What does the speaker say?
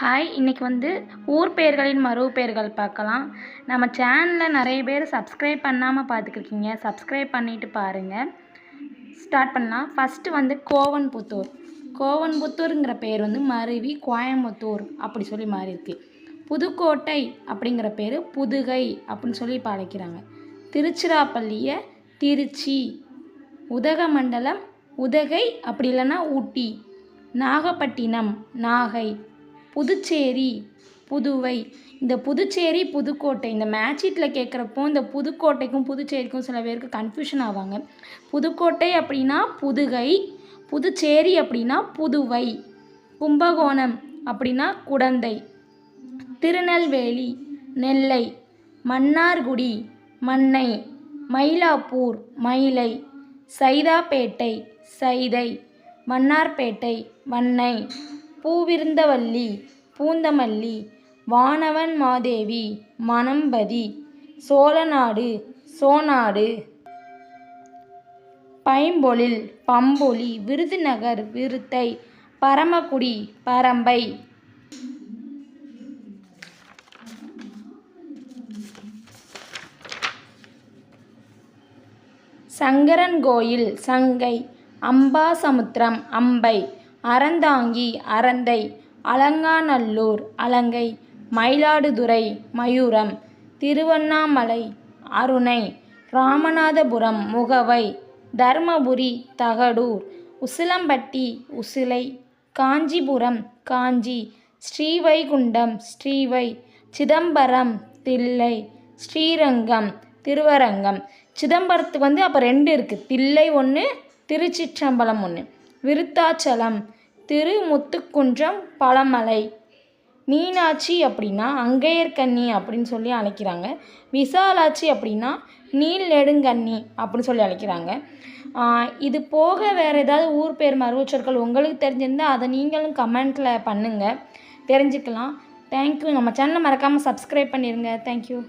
Hi, இன்றைக்கி ஊர் பெயர்களின் மறு பெயர்கள் பார்க்கலாம். நம்ம சேனலில் நிறைய பேர் சப்ஸ்கிரைப் பண்ணாமல் பார்த்துக்கிருக்கீங்க. சப்ஸ்கிரைப் பண்ணிவிட்டு பாருங்கள். ஸ்டார்ட் பண்ணலாம். ஃபஸ்ட்டு கோவன்புத்தூர். கோவன்புத்தூருங்கிற பேர் மருவி கோயம்புத்தூர் அப்படி சொல்லி மாறி இருக்கு. புதுக்கோட்டை அப்படிங்கிற பேர் புதுகை அப்படின்னு சொல்லி இப்போ அழைக்கிறாங்க. திருச்சிராப்பள்ளியை திருச்சி, உதகமண்டலம் உதகை, அப்படி இல்லைன்னா ஊட்டி, நாகப்பட்டினம் நாகை, புதுச்சேரி புதுவை. இந்த புதுச்சேரி புதுக்கோட்டை இந்த மேட்சீட்டில் கேட்குறப்போ இந்த புதுக்கோட்டைக்கும் புதுச்சேரிக்கும் சில பேருக்கு கன்ஃபியூஷன் ஆவாங்க. புதுக்கோட்டை அப்படின்னா புதுகை, புதுச்சேரி அப்படின்னா புதுவை, கும்பகோணம் அப்படின்னா குடந்தை, திருநெல்வேலி நெல்லை, மன்னார்குடி மன்னை, மயிலாப்பூர் மயிலை, சைதாப்பேட்டை சைதை, வண்ணார்பேட்டை வண்ணை, பூவிருந்தவல்லி பூந்தமல்லி, வானவன் மாதேவி மணம்பதி, சோழநாடு சோனாடு, பைம்பொழில் பம்பொலி, விருதுநகர் விருத்தை, பரமக்குடி பரம்பை. சங்கரன்கோயில் சங்கை, அம்பாசமுத்திரம் அம்பை, அறந்தாங்கி அறந்தை, அலங்காநல்லூர் அலங்கை, மயிலாடுதுறை மயூரம், திருவண்ணாமலை அருணை, ராமநாதபுரம் முகவை, தர்மபுரி தகடூர், உசிலம்பட்டி உசிலை, காஞ்சிபுரம் காஞ்சி, ஸ்ரீவைகுண்டம் ஸ்ரீவை, சிதம்பரம் தில்லை, ஸ்ரீரங்கம் திருவரங்கம். சிதம்பரத்துக்கு அப்போ 2 இருக்குது. தில்லை 1, திருச்சிற்றம்பலம் 1. விருத்தாச்சலம், திருமுத்துக்குன்றம் பழமலை. மீனாட்சி அப்படின்னா அங்கையர்கண்ணி அப்படின்னு சொல்லி அழைக்கிறாங்க. விசாலாட்சி அப்படின்னா நீல் நெடுங்கண்ணி அப்படின்னு சொல்லி அழைக்கிறாங்க. இது போக வேறு ஏதாவது ஊர் பேர் மறுச்சொற்கள் உங்களுக்கு தெரிஞ்சிருந்தால் அதை நீங்களும் கமெண்ட்டில் பண்ணுங்கள், தெரிஞ்சுக்கலாம். தேங்க்யூ. நம்ம சேனலை மறக்காமல் சப்ஸ்கிரைப் பண்ணிடுங்க. தேங்க்யூ.